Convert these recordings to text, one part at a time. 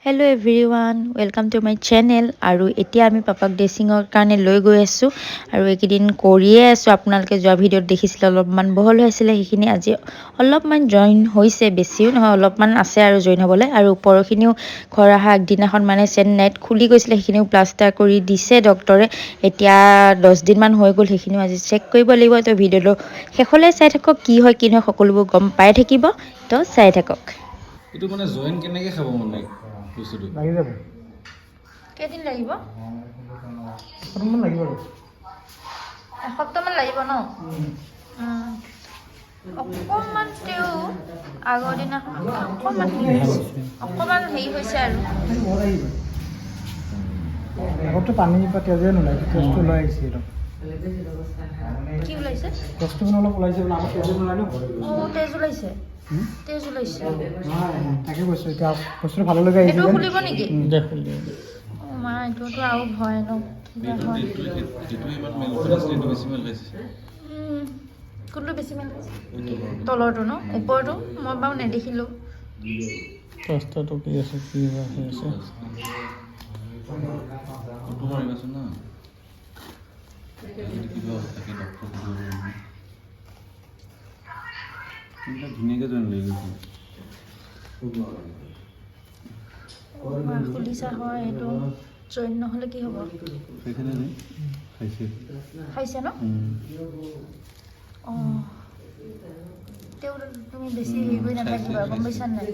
Hello everyone, welcome to my channel. আৰু এতিয়া আমি পাপাক ড্ৰেছিঙৰ কাৰণে লৈ গৈ আছো আৰু এইকেইদিন কৰিয়ে আছো। আপোনালোকে যোৱা ভিডিঅ'ত দেখিছিলে অলপমান বহল হৈছিলে, সেইখিনি আজি অলপমান জইন হৈছে, বেছিও নহয় অলপমান আছে আৰু জইন হ'বলৈ। আৰু ওপৰখিনিও ঘৰ অহা আগদিনাখন মানে চেন্নাইত খুলি গৈছিলে, সেইখিনিও প্লাষ্টাৰ কৰি দিছে ডক্টৰে। এতিয়া 10 দিনমান হৈ গ'ল, সেইখিনিও আজি চেক কৰিব লাগিব। তো ভিডিঅ'টো শেষলৈ চাই থাকক, কি হয় কি নহয় সকলোবোৰ গম পাই থাকিব, তো চাই থাকক। এইটো মানে জইন কেনেকৈ খাব মানে বস্তুটো লাগি যাব কেইদিন লাগিব? এসপ্তাহমান লাগিব আৰু এসপ্তাহমান লাগিব ন? অকণমান তেওঁ আগৰ দিনাখন অকণমান হেৰি হৈছে আৰু আগততো পানী বা তেজে নোলায়, তেজটো ওলাই আহিছে একদম। কি ওলাইছে? তেজটো মানে অলপ ওলাইছে বোলে, আমাৰ তেজে নোলাই ন। অঁ, তেজ ওলাইছে। তেজ ওলাইছে। তাকে কৈছোঁ, এতিয়া বস্তুটো ভাললৈকে আহিছে। এইটো খুলিব নেকি? অঁ মা, এইটোতো আৰু ভয় ন। কোনটো বেছি মেল খাইছে? তলৰটো ন? ওপৰটো মই বাৰু নেদেখিলোঁ। ৰাস্তাটো কি আছে, কি হৈ আছে ধুনীয়াকৈ জইন লৈ গৈছে। খুলিছা হয়, এইটো জইন নহ'লে কি হ'ব? খাইছে ন? অঁ, তেওঁ তুমি বেছি হেৰি কৰি নাথাকিবা, গম পাইছা নাই?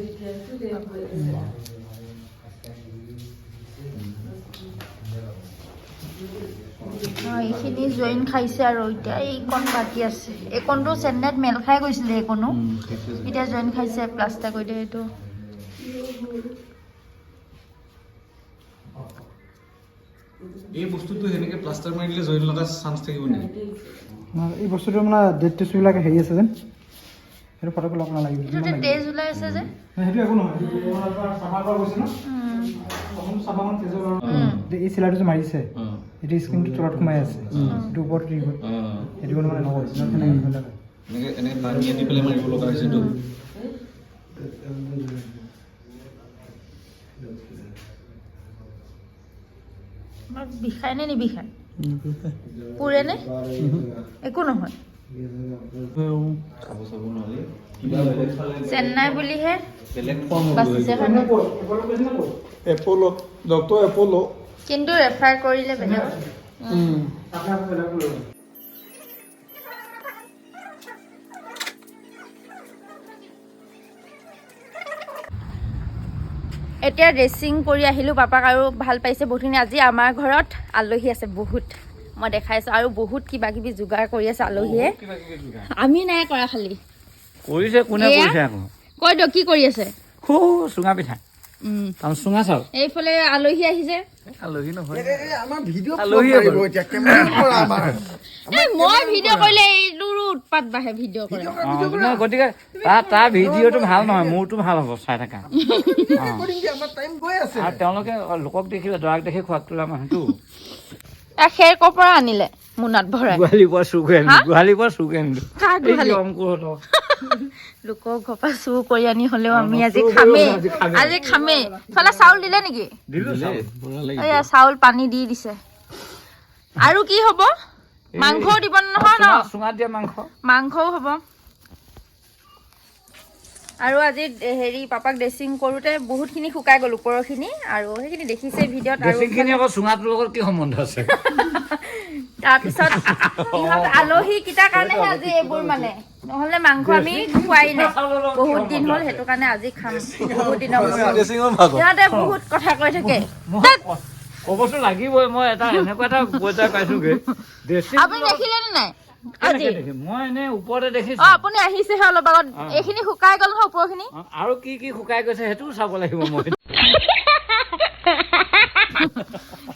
এইখিনি জইন খাইছে আৰু এতিয়া এইকণ বাকী আছে। এইকণটো চেন্নাইত মেল খাই গৈছিলে, এইকণো এতিয়া জইন খাইছে, প্লাষ্টাৰ কৰি দিয়ে এইটো। এই বস্তুটো সেনেকৈ প্লাষ্টাৰ মাৰি দিলে জইন লগা চান্স থাকিব নেকি? এই বস্তুটো মানে ডেট টেষ্টবিলাক হেৰি আছে যেন, সেইটো ফটককৈ লগ নালাগিব। এইটোতে তেজ ওলাই আছে যে, সেইটো একো নহয়, চাফা কৰা গৈছে ন। চাফাখন তেজ এই চিলাইটো যে মাৰিছে, এইটো স্কিনটো তলত সোমাই আছে, এইটো ওপৰত সেইটো মানে নহয়, এনেকৈ টানি আনি পেলাই মাৰিব লগা হৈছেতো। বিষাই নে নিবিষায়? পুৰে নে? একো নহয়। চেন্নাই বুলিহে বাচিছে হয় নে? Apollo' doctor Apollo'. কিন্তু ৰেফাৰ কৰিলে বেলেগত। এতিয়া ড্ৰেছিং কৰি আহিলোঁ পাপাক আৰু ভাল পাইছে বহুতখিনি। আজি আমাৰ ঘৰত আলহী আছে বহুত, মই দেখাইছোঁ, আৰু বহুত কিবা কিবি যোগাৰ কৰি আছে আলহীয়ে। আমি নাই কৰা, খালি কৰিছে। কোনে কৰিছে আকৌ? কৈ দিয়ক কি কৰি আছে? চুঙা পিঠা, চুঙা চাউল। এইফালে আলহী আহিছে। আলহী নহয়, মই ভিডিঅ' কৰিলে এইটোৰো উৎপাত বাঢ়ে, ভিডিঅ' কৰে। গতিকে তাৰ ভিডিঅ'টো ভাল নহয়, মোৰতো ভাল হ'ব চাই থাকা। আৰু তেওঁলোকে লোকক দেখিলে, দৰাক দেখি খোৱাক তোলা মানুহটো। খেৰ ক'ৰ পৰা আনিলে? মোনাত ভৰাই গোহালিৰ পৰা চুক আনিলো। লোকৰ ঘৰৰ পৰা চুৰ কৰি আনি হ'লেও আমি আজি খামেই। ফালে চাউল দিলে নেকি? এয়া চাউল পানী দি দিছে। আৰু কি হ'ব? মাংসও দিব নহয় ন? চুঙাত দিয়া মাংসও হ'ব। আৰু আজি হেৰি পাপাক ড্ৰেছিং কৰোঁতে বহুতখিনি শুকাই গ'ল, ওপৰৰখিনি, আৰু সেইখিনি দেখিছে ভিডিঅ'ত। ড্ৰেছিংখিনি আকৌ চুঙাটোৰ লগত কি সম্বন্ধ আছে? তাৰপিছত আলহী কেইটাৰ কাৰণেহে আজি এইবোৰ, মানে নহ'লে মাংস আমি খোৱাই নাই বহুত দিন হ'ল, সেইটো কাৰণে আজি খাম। বহুত দিনৰ সিহঁতে বহুত কথা কৈ থাকে। ক'বতো লাগিবই, মই এনেকুৱা এটা পৰ্যায় পাইছোগে। আপুনি দেখিলে নে নাই? মই এনে ওপৰতে দেখিছো। আপুনি আহিছেহে অলপ আগত, এইখিনি শুকাই গ'ল নহয় ওপৰখিনি। আৰু কি কি শুকাই গৈছে সেইটোও চাব লাগিব মই।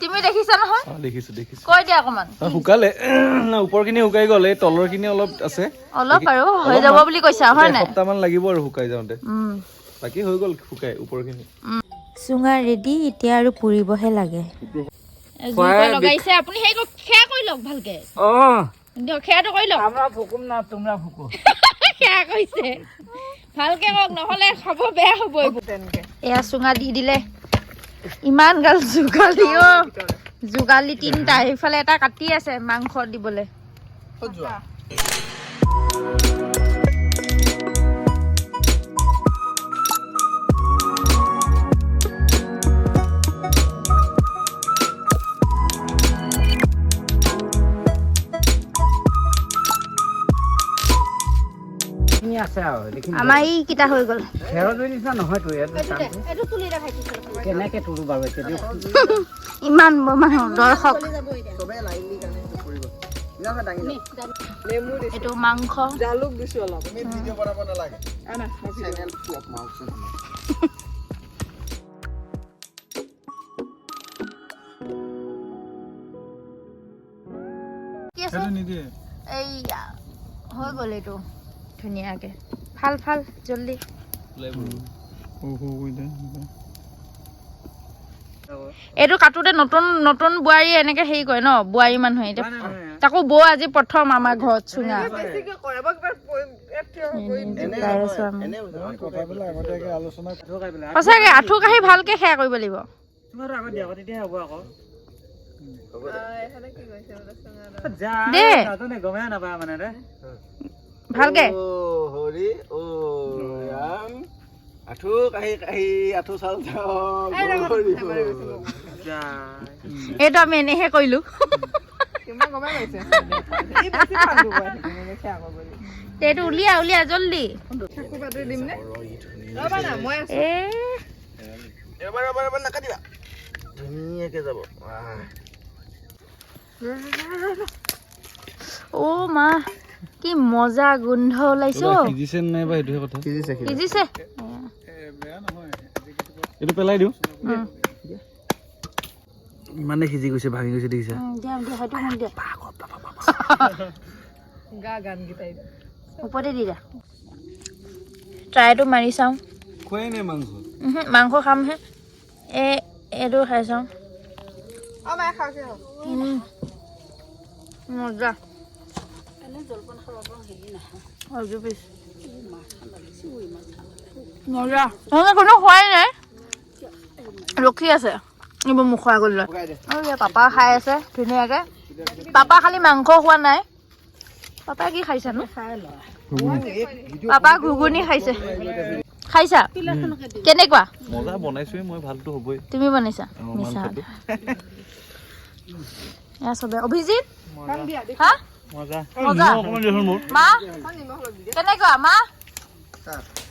তুমি দেখিছা নহয়? দেখিছো কৈ দিয়া অকণমান। শুকালে, ওপৰখিনি শুকাই গ'ল, এই তলৰখিনি অলপ আছে, অলপ আৰু হৈ যাব বুলি কৈছা হয় নাই? এসপ্তাহমান লাগিব আৰু শুকাই যাওঁতে। বাকী হৈ গ'ল শুকাই ওপৰখিনি। চুঙা ৰেডি, এতিয়া আৰু পুৰিবহে লাগে। লগাইছে আপুনি, সেই খেয়া কৰি লওক ভালকে। খেয়াটো কৰি লওক। আমৰা ফুকুম না, তোমৰা ফুকো। খেয়া কৰিছে ভালকে কওক, নহ'লে খাব বেয়া হ'ব এইবোৰ। এয়া চুঙা দি দিলে ইমান গাল যোগালী অ' যোগালী তিনিটা সেইফালে এটা কাটি আছে মাংস দিবলৈ আছে আৰু আমাৰ এইকেইটা হৈ গ'ল খেৰৰ জুই নিচিনা নহয়তো কেনেকে তোৰো বাৰু এতিয়া ইমান মানুহ দৰ্শক এইটো মাংস জালুক দিছো অলপ কি আছে এইয়া হৈ গ'ল এইটো ধুনীয়াকে ফাল ফাল জলদি এইটো কাটোতে নতুন নতুন বোৱাৰী এনেকে হেৰি কৰে ন বোৱাৰী মানুহে এতিয়া তাকো বৌ আজি প্ৰথম আমাৰ ঘৰত চুঙা সঁচাকে আঁঠু কাঢ়ি ভালকে সেয়া কৰিব লাগিব দে ভালকে আঠু কাহি কাহি আঠু চাল এইটো আমি এনেহে কৰিলো এইটো উলিয়া উলিয়া জলদি নাকাটিবা ধুনীয়াকে যাব অ মা কি মজা গোন্ধ ওলাইছো সিজিছে নাই বা এইটোহে কথা সিজিছে এইটো পেলাই দিওঁ ইমানে সিজি গৈছে ভাঙি গৈছে দেখিছা ওপৰতে দি দা ট্ৰাইটো মাৰি চাওঁ খোৱাই নাই মাংস মাংস খামহে এইটো খাই চাওঁ মজা মজা কোনো খোৱাই নাই ৰখি আছে এইবোৰ মুখৰ আগলৈ পাপা খাই আছে ধুনীয়াকে পাপা খালি মাংস খোৱা নাই পাপাই কি খাইছানো পাপা ঘুগুনি খাইছে খাইছা কেনেকুৱা মজা বনাইছোৱে মই ভালটো হ'বই তুমি বনাইছা মিছা এয়া চবে অভিজিত হা মজা মা কেনেকুৱা মা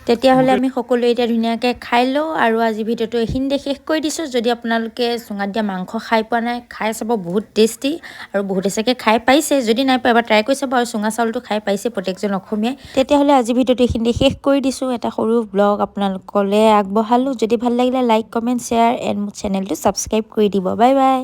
তেতিয়াহ'লে আমি সকলোৱে এতিয়া ধুনীয়াকৈ খাই লওঁ আৰু আজি ভিডিঅ'টো এইখিনিতে শেষ কৰি দিছোঁ যদি আপোনালোকে চুঙাত দিয়া মাংস খাই পোৱা নাই খাই চাব বহুত টেষ্টি আৰু বহুতে চাগে খাই পাইছে যদি নাই পোৱা এবাৰ ট্ৰাই কৰি চাব আৰু চুঙা চাউলটো খাই পাইছে প্ৰত্যেকজন অসমীয়াই তেতিয়াহ'লে আজি ভিডিঅ'টো এইখিনিতে শেষ কৰি দিছোঁ এটা সৰু ব্লগ আপোনালোকলৈ আগবঢ়ালোঁ যদি ভাল লাগিলে লাইক কমেণ্ট শ্বেয়াৰ এণ্ড মোৰ চেনেলটো ছাবস্ক্ৰাইব কৰি দিব বাই বাই